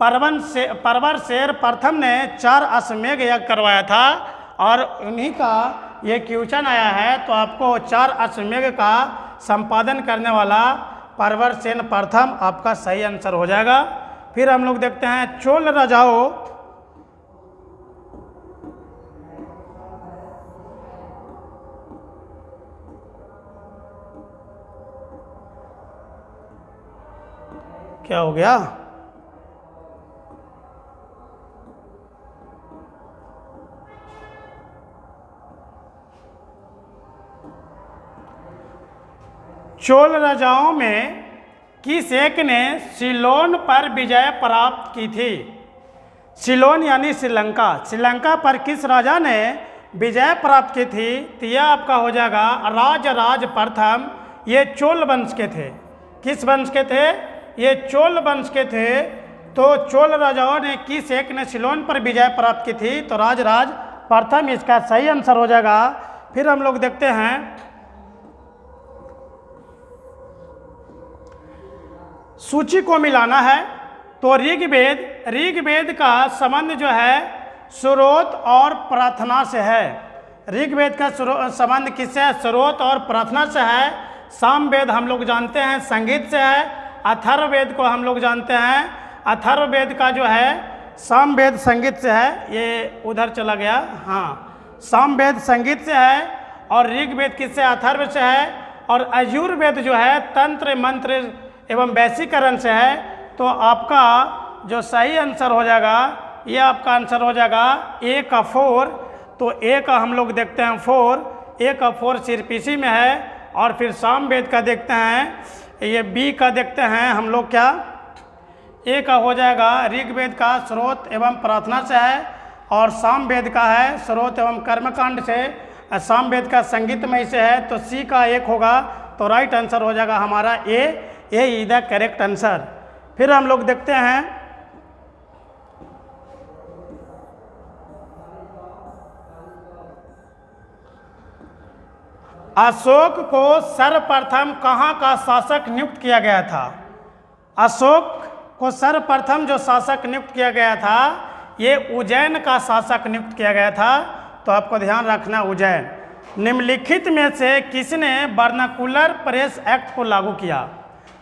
A: परवरसेन प्रथम ने 4 अश्वमेध यज्ञ करवाया था और उन्हीं का ये क्वेश्चन आया है। तो आपको 4 अश्वमेध का संपादन करने वाला परवरसेन प्रथम आपका सही आंसर हो जाएगा। फिर हम लोग देखते हैं चोल राजाओं क्या हो गया? चोल राजाओं में किस एक ने सिलोन पर विजय प्राप्त की थी? सिलोन यानी श्रीलंका, श्रीलंका पर किस राजा ने विजय प्राप्त की थी? तो यह आपका हो जाएगा राजराज प्रथम। ये चोल वंश के थे। किस वंश के थे? ये चोल वंश के थे। तो चोल राजाओं ने किस एक ने सिलोन पर विजय प्राप्त की थी? तो राजराज प्रथम इसका सही आंसर हो जाएगा। फिर हम लोग देखते हैं सूची को मिलाना है। तो ऋग्वेद का संबंध जो है स्रोत और प्रार्थना से है। ऋग्वेद का संबंध किससे है? स्रोत और प्रार्थना से है। सामवेद हम लोग जानते हैं संगीत से है। अथर्ववेद को हम लोग जानते हैं, अथर्ववेद का जो है सामवेद संगीत से है। ये उधर चला गया, हाँ, सामवेद संगीत से है और ऋग्वेद किससे? अथर्व से है। और यजुर्वेद जो है तंत्र मंत्र एवं वैशीकरण से है। तो आपका जो सही आंसर हो जाएगा, ये आपका आंसर हो जाएगा ए का 4। तो ए का हम लोग देखते हैं 4, ए का 4 सिरपीसी में है। और फिर सामवेद का देखते हैं, ये बी का देखते हैं हम लोग क्या, ए का हो जाएगा ऋग्वेद का स्रोत एवं प्रार्थना से है और सामवेद का है स्रोत एवं कर्मकांड से। सामवेद का संगीतमय से है। तो सी का 1 होगा। तो राइट आंसर हो जाएगा हमारा ए इज द करेक्ट आंसर। फिर हम लोग देखते हैं अशोक को सर्वप्रथम कहाँ का शासक नियुक्त किया गया था? अशोक को सर्वप्रथम जो शासक नियुक्त किया गया था, ये उज्जैन का शासक नियुक्त किया गया था। तो आपको ध्यान रखना उज्जैन। निम्नलिखित में से किसने वर्नाकुलर प्रेस एक्ट को लागू किया?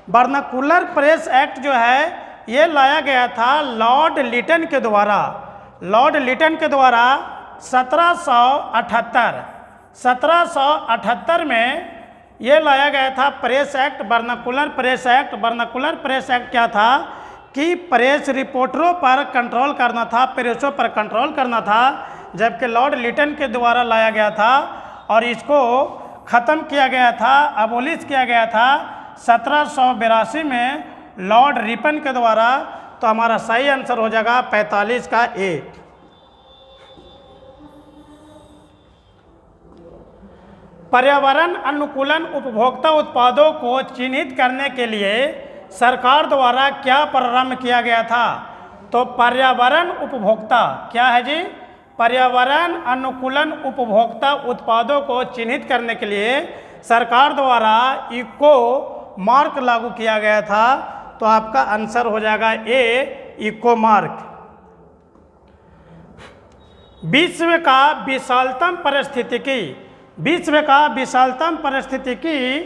A: वर्नाकुलर प्रेस एक्ट जो है ये लाया गया था लॉर्ड लिटन के द्वारा। लॉर्ड लिटन के द्वारा 1778 में ये लाया गया था press act, vernacular press act. Vernacular press act क्या था कि प्रेस रिपोर्टरों पर कंट्रोल करना था, प्रेसों पर कंट्रोल करना था, जबकि लॉर्ड लिटन के द्वारा लाया गया था और इसको ख़त्म किया गया था, अबोलिश किया गया था 1782 में लॉर्ड रिपन के द्वारा। तो हमारा सही आंसर हो जाएगा 45 का ए। पर्यावरण अनुकूलन उपभोक्ता उत्पादों को चिन्हित करने के लिए सरकार द्वारा क्या प्रारंभ किया गया था? तो पर्यावरण उपभोक्ता क्या है जी? पर्यावरण अनुकूलन उपभोक्ता उत्पादों को चिन्हित करने के लिए सरकार द्वारा इको मार्क लागू किया गया था। तो आपका आंसर हो जाएगा ए इको मार्क। विश्व का विशालतम पारिस्थितिकी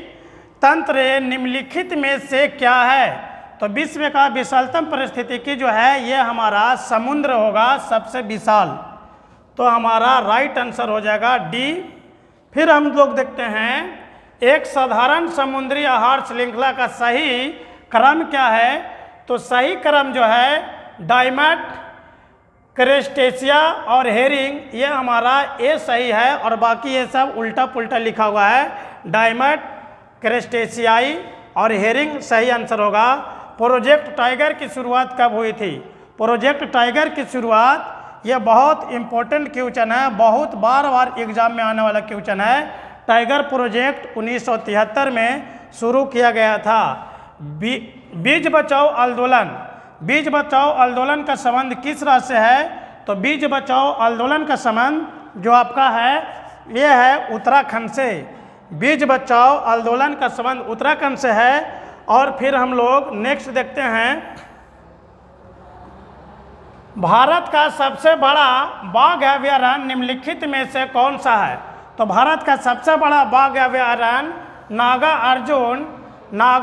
A: तंत्र निम्नलिखित में से क्या है? तो विश्व का विशालतम पारिस्थितिकी जो है ये हमारा समुद्र होगा सबसे विशाल। तो हमारा राइट आंसर हो जाएगा डी। फिर हम लोग देखते हैं एक साधारण समुद्री आहार श्रृंखला का सही क्रम क्या है? तो सही क्रम जो है डायमंड, क्रेस्टेशिया और हेरिंग, ये हमारा ए सही है और बाकी ये सब उल्टा पुल्टा लिखा हुआ है। डायमंड, क्रेस्टेशियाई और हेरिंग सही आंसर होगा। प्रोजेक्ट टाइगर की शुरुआत कब हुई थी? प्रोजेक्ट टाइगर की शुरुआत, ये बहुत इंपॉर्टेंट क्वेश्चन है, बहुत बार एग्जाम में आने वाला क्वेश्चन है। टाइगर प्रोजेक्ट 1973 में शुरू किया गया था। बीज बचाओ आंदोलन का संबंध किस राज्य से है? तो बीज बचाओ आंदोलन का संबंध जो आपका है ये है उत्तराखंड से। बीज बचाओ आंदोलन का संबंध उत्तराखंड से है। और फिर हम लोग नेक्स्ट देखते हैं, भारत का सबसे बड़ा बाघ अभयारण्य निम्नलिखित में से कौन सा है? तो भारत का सबसे बड़ा बाघ अभयारण्य नागा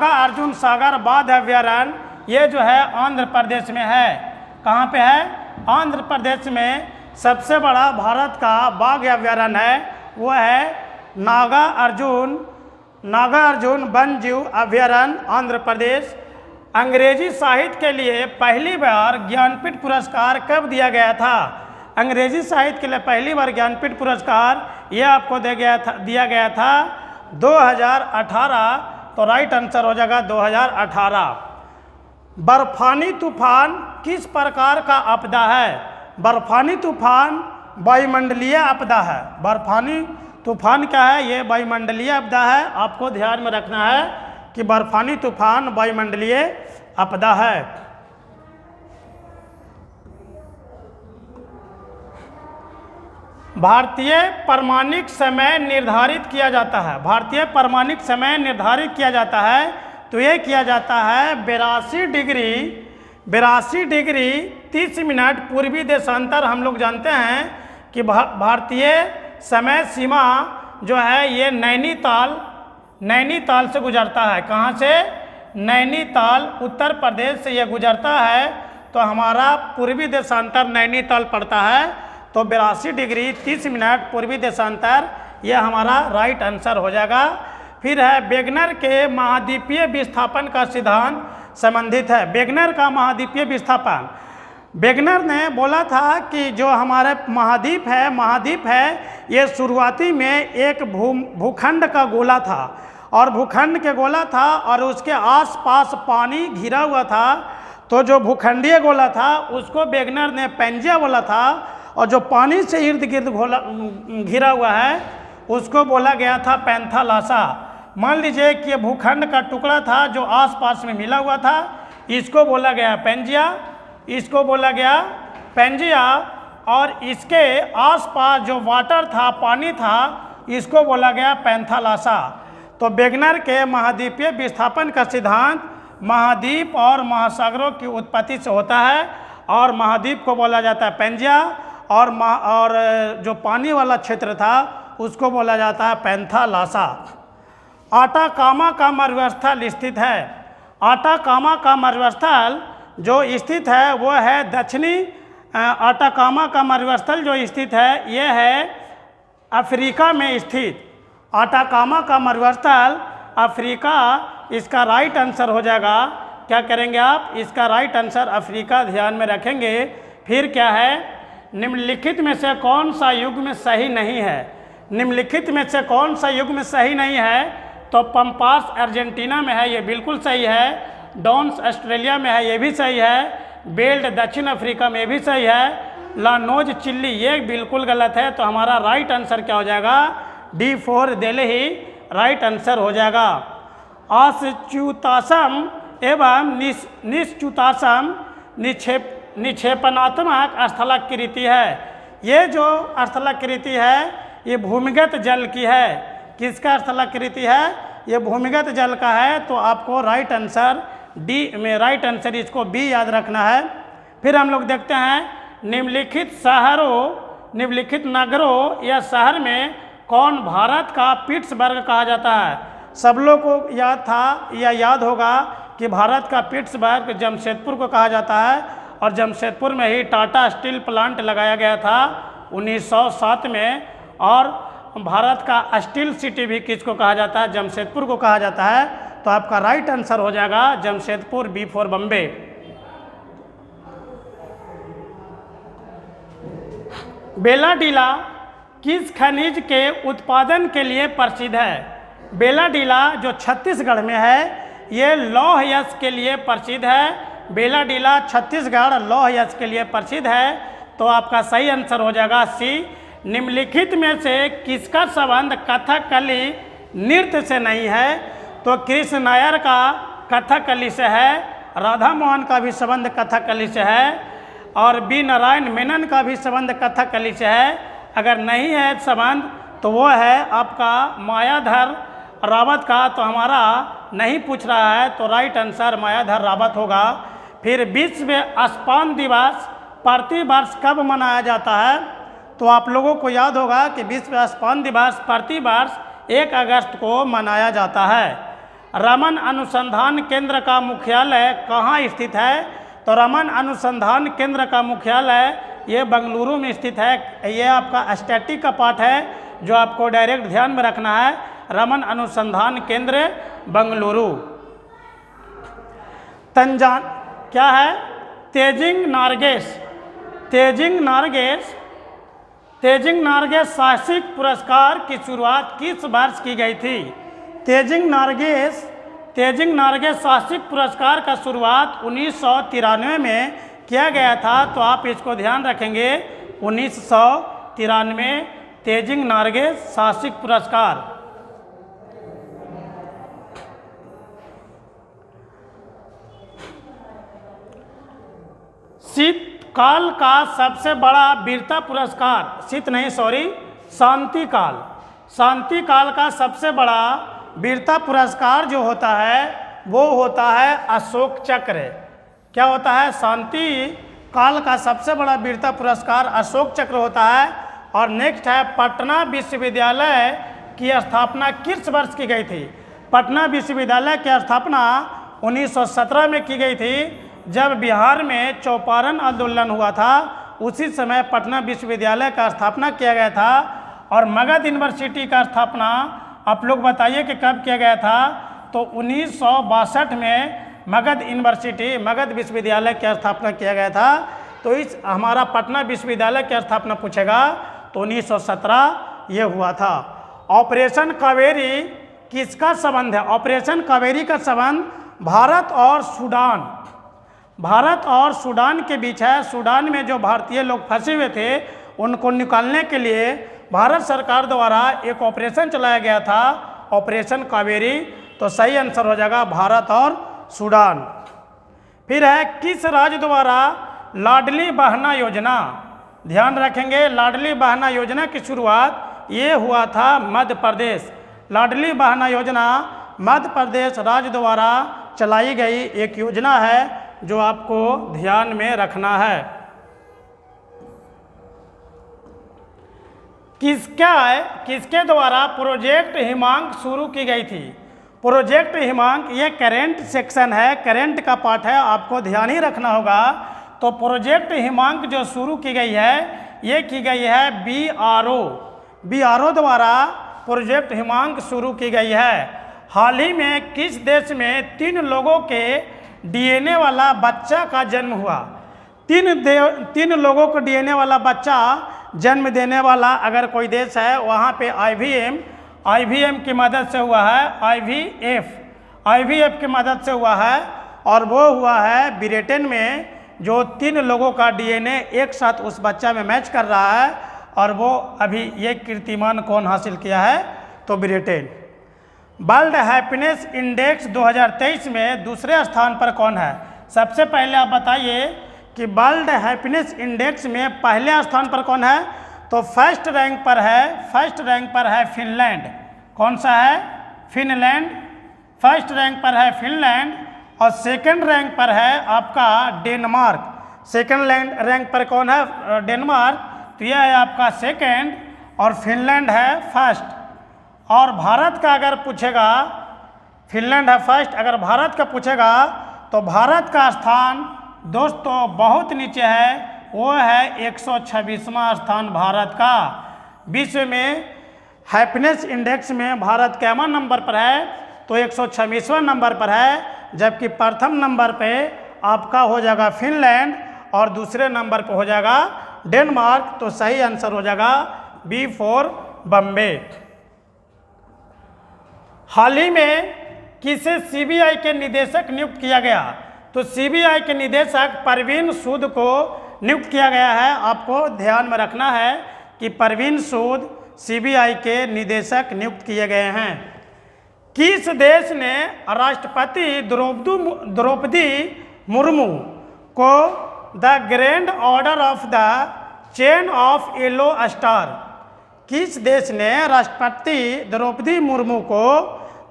A: अर्जुन सागर बाघ अभयारण्य ये जो है आंध्र प्रदेश में है। कहाँ पे है? आंध्र प्रदेश में सबसे बड़ा भारत का बाघ अभयारण्य है, वो है नागा अर्जुन वन्यजीव अभयारण्य आंध्र प्रदेश। अंग्रेजी साहित्य के लिए पहली बार ज्ञानपीठ पुरस्कार कब दिया गया था? अंग्रेजी साहित्य के लिए पहली बार ज्ञानपीठ पुरस्कार ये आपको दिया गया था 2018। तो राइट आंसर हो जाएगा 2018। बर्फानी तूफान किस प्रकार का आपदा है? बर्फानी तूफान वायुमंडलीय आपदा है। बर्फानी तूफान क्या है? ये वायुमंडलीय आपदा है। आपको ध्यान में रखना है कि बर्फानी तूफान वायुमंडलीय आपदा है। भारतीय परमाणिक समय निर्धारित किया जाता है। भारतीय परमाणिक समय निर्धारित किया जाता है तो ये किया जाता है 82 डिग्री 30 मिनट पूर्वी देशांतर। हम लोग जानते हैं कि भारतीय समय सीमा जो है ये नैनीताल से गुजरता है। कहाँ से? नैनीताल उत्तर प्रदेश से ये गुजरता है। तो हमारा पूर्वी देशांतर नैनीताल पड़ता है। तो 82 डिग्री 30 मिनट पूर्वी देशांतर ये हमारा राइट आंसर हो जाएगा। फिर है वेगनर के महाद्वीपीय विस्थापन का सिद्धांत संबंधित है। वेगनर का महाद्वीपीय विस्थापन, वेगनर ने बोला था कि जो हमारे महाद्वीप है ये शुरुआती में एक भूखंड का गोला था और भूखंड के गोला था और उसके आसपास पानी घिरा हुआ था। तो जो भूखंडीय गोला था उसको वेगनर ने पेंजिया बोला था और जो पानी से इर्द गिर्द घिरा हुआ है उसको बोला गया था पैंथालासा। मान लीजिए कि ये भूखंड का टुकड़ा था जो आसपास में मिला हुआ था, इसको बोला गया पेंजिया, इसको बोला गया पेंजिया। और इसके आसपास जो वाटर था, पानी था, इसको बोला गया पैंथालासा। तो वेगनर के महाद्वीपीय विस्थापन का सिद्धांत महाद्वीप और महासागरों की उत्पत्ति से होता है और महाद्वीप को बोला जाता है पेंजिया और जो पानी वाला क्षेत्र था उसको बोला जाता है पैंथालासा। आटाकामा का मरुस्थल स्थित है। आटाकामा का मरुस्थल जो स्थित है वो है दक्षिणी आटाकामा का मरुस्थल जो स्थित है ये है अफ्रीका में स्थित। आटाकामा का मरुस्थल अफ्रीका, इसका राइट आंसर हो जाएगा। क्या करेंगे आप? इसका राइट आंसर अफ्रीका ध्यान में रखेंगे। फिर क्या है? निम्नलिखित में से कौन सा युग्म सही नहीं है? निम्नलिखित में से कौन सा युग्म सही नहीं है? तो पंपास अर्जेंटीना में है, ये बिल्कुल सही है। डॉन्स ऑस्ट्रेलिया में है, ये भी सही है। बेल्ट दक्षिण अफ्रीका में भी सही है। लानोज चिल्ली ये बिल्कुल गलत है। तो हमारा राइट आंसर क्या हो जाएगा? D4 दिल्ली राइट आंसर हो जाएगा। अच्युतासम एवं निश्चुतासम निक्षेपणात्मक स्थलाकृति है। ये जो स्थलाकृति है ये भूमिगत जल की है। किसका स्थलाकृति है? ये भूमिगत जल का है। तो आपको राइट आंसर डी में राइट आंसर इसको बी याद रखना है। फिर हम लोग देखते हैं निम्नलिखित नगरों या शहर में कौन भारत का पिट्सबर्ग कहा जाता है? सब लोग को याद था या याद होगा कि भारत का पिट्सबर्ग जमशेदपुर को कहा जाता है और जमशेदपुर में ही टाटा स्टील प्लांट लगाया गया था 1907 में। और भारत का स्टील सिटी भी किसको कहा जाता है? जमशेदपुर को कहा जाता है। तो आपका राइट आंसर हो जाएगा जमशेदपुर, B4 बम्बे। बेलाडीला किस खनिज के उत्पादन के लिए प्रसिद्ध है? बेलाडीला जो छत्तीसगढ़ में है ये लौह यश के लिए प्रसिद्ध है। बेलाडीला छत्तीसगढ़ लौह यश के लिए प्रसिद्ध है। तो आपका सही आंसर हो जाएगा सी, निम्नलिखित में से किसका संबंध कथकली नृत्य से नहीं है? तो कृष्ण नायर का कथकली से है, राधा मोहन का भी संबंध कथकली से है और बी नारायण मेनन का भी संबंध कथकली से है। अगर नहीं है संबंध तो वो है आपका मायाधर रावत का, तो हमारा नहीं पूछ रहा है, तो राइट आंसर मायाधर रावत होगा। फिर विश्व स्पान दिवस प्रति वर्ष कब मनाया जाता है? तो आप लोगों को याद होगा कि विश्व स्पान दिवस प्रति वर्ष 1 अगस्त को मनाया जाता है। रमन अनुसंधान केंद्र का मुख्यालय कहाँ स्थित है? तो रमन अनुसंधान केंद्र का मुख्यालय ये बेंगलुरु में स्थित है। ये आपका स्टैटिक का पार्ट है जो आपको डायरेक्ट ध्यान में रखना है। रमन अनुसंधान केंद्र बेंगलुरु। तंजान क्या है? तेजिंग नार्गेस। तेजिंग नार्गेस साहसिक पुरस्कार की शुरुआत किस वर्ष की गई थी? तेजिंग नार्गेस साहसिक पुरस्कार का शुरुआत 1993 में किया गया था। तो आप इसको ध्यान रखेंगे 1993 तेजिंग नार्गेस साहसिक पुरस्कार। शीतकाल का सबसे बड़ा वीरता पुरस्कार, शांति काल का सबसे बड़ा वीरता पुरस्कार जो होता है वो होता है अशोक चक्र। क्या होता है? शांति काल का सबसे बड़ा वीरता पुरस्कार अशोक चक्र होता है। और नेक्स्ट है पटना विश्वविद्यालय की स्थापना किस वर्ष की गई थी? पटना विश्वविद्यालय की स्थापना 1917 में की गई थी, जब बिहार में चौपारण आंदोलन हुआ था। उसी समय पटना विश्वविद्यालय का स्थापना किया गया था। और मगध यूनिवर्सिटी का स्थापना आप लोग बताइए कि कब किया गया था? तो 1962 में मगध विश्वविद्यालय की स्थापना किया गया था। तो इस हमारा पटना विश्वविद्यालय की स्थापना पूछेगा तो 1917 ये हुआ था। ऑपरेशन कावेरी किसका संबंध है? ऑपरेशन कावेरी का संबंध भारत और सूडान के बीच है। सूडान में जो भारतीय लोग फंसे हुए थे उनको निकालने के लिए भारत सरकार द्वारा एक ऑपरेशन चलाया गया था, ऑपरेशन कावेरी। तो सही आंसर हो जाएगा भारत और सूडान। फिर है किस राज्य द्वारा लाडली बहना योजना? ध्यान रखेंगे लाडली बहना योजना की शुरुआत ये हुआ था मध्य प्रदेश। लाडली बहना योजना मध्य प्रदेश राज्य द्वारा चलाई गई एक योजना है जो आपको ध्यान में रखना है। किसके द्वारा प्रोजेक्ट हिमांक शुरू की गई थी? प्रोजेक्ट हिमांक ये करंट सेक्शन है, करंट का पार्ट है, आपको ध्यान ही रखना होगा। तो प्रोजेक्ट हिमांक जो शुरू की गई है ये की गई है बीआरओ द्वारा प्रोजेक्ट हिमांक शुरू की गई है। हाल ही में किस देश में 3 लोगों के डीएनए वाला बच्चा का जन्म हुआ? 3 लोगों को डीएनए वाला बच्चा जन्म देने वाला अगर कोई देश है वहाँ पे आईवीएम की मदद से हुआ है। आईवीएफ की मदद से हुआ है और वो हुआ है ब्रिटेन में, जो 3 लोगों का डीएनए एक साथ उस बच्चा में मैच कर रहा है। और वो अभी ये कीर्तिमान कौन हासिल किया है? तो ब्रिटेन। वर्ल्ड हैप्पीनेस इंडेक्स 2023 में दूसरे स्थान पर कौन है? सबसे पहले आप बताइए कि वर्ल्ड हैप्पीनेस इंडेक्स में पहले स्थान पर कौन है? तो फर्स्ट रैंक पर है फिनलैंड। कौन सा है? फिनलैंड। फर्स्ट रैंक पर है फिनलैंड और सेकंड रैंक पर है आपका डेनमार्क। सेकंड रैंक पर कौन है? डेनमार्क। तो यह है आपका सेकंड और फिनलैंड है फर्स्ट। और भारत का अगर पूछेगा, फिनलैंड है फर्स्ट, अगर भारत का पूछेगा तो भारत का स्थान दोस्तों बहुत नीचे है, वो है 126वां स्थान भारत का। विश्व में हैप्पीनेस इंडेक्स में भारत कैवां नंबर पर है? तो 126वां नंबर पर है, जबकि प्रथम नंबर पे आपका हो जाएगा फिनलैंड और दूसरे नंबर पे हो जाएगा डेनमार्क। तो सही आंसर हो जाएगा बी फॉर बम्बे। हाल ही में किसे सीबीआई के निदेशक नियुक्त किया गया? तो सीबीआई के निदेशक परवीन सूद को नियुक्त किया गया है। आपको ध्यान में रखना है कि परवीन सूद सीबीआई के निदेशक नियुक्त किए गए हैं। किस देश ने राष्ट्रपति द्रौपदी मुर्मू को the grand order of the chain of yellow star, किस देश ने राष्ट्रपति द्रौपदी मुर्मू को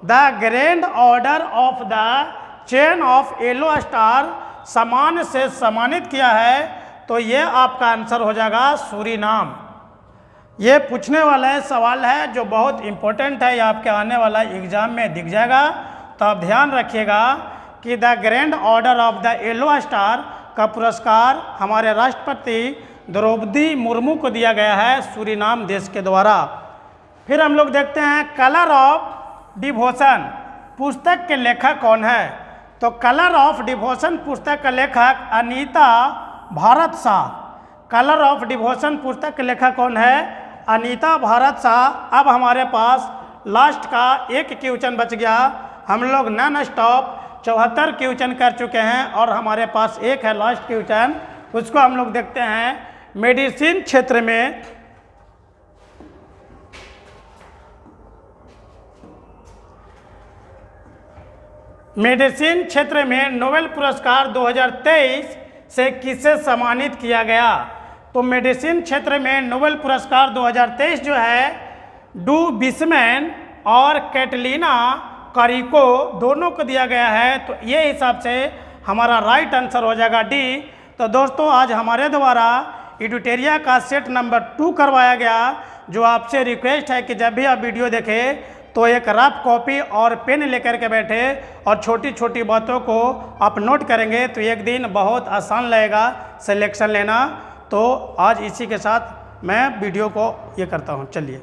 A: the grand order of the chain of yellow star सम्मान से सम्मानित किया है? तो ये आपका आंसर हो जाएगा सूरीनाम। ये पूछने वाला सवाल है जो बहुत इम्पोर्टेंट है, ये आपके आने वाला एग्जाम में दिख जाएगा। तो आप ध्यान रखिएगा कि the grand order of the yellow star का पुरस्कार हमारे राष्ट्रपति द्रौपदी मुर्मू को दिया गया है सूरीनाम देश के द्वारा। फिर हम लोग देखते हैं कलर ऑफ डिवोशन पुस्तक के लेखक कौन है? तो कलर ऑफ डिवोशन पुस्तक का लेखक Anita Bharat Shah. Colour of devotion पुस्तक के लेखक कौन है? अनीता भारत शाह। अब हमारे पास लास्ट का एक क्वेश्चन बच गया। हम लोग नॉन स्टॉप 74 क्वेश्चन कर चुके हैं और हमारे पास एक है लास्ट क्वेश्चन, उसको हम लोग देखते हैं। मेडिसिन क्षेत्र में नोबेल पुरस्कार 2023 से किसे सम्मानित किया गया? तो मेडिसिन क्षेत्र में नोबेल पुरस्कार 2023 जो है डू बिस्मैन और कैटलीना कारिको दोनों को दिया गया है। तो ये हिसाब से हमारा राइट आंसर हो जाएगा डी। तो दोस्तों आज हमारे द्वारा एडिटोरिया का सेट नंबर 2 करवाया गया। जो आपसे रिक्वेस्ट है कि जब भी आप वीडियो देखें तो एक रफ कॉपी और पेन लेकर के बैठे और छोटी छोटी बातों को आप नोट करेंगे तो एक दिन बहुत आसान लगेगा सिलेक्शन लेना। तो आज इसी के साथ मैं वीडियो को ये करता हूँ। चलिए।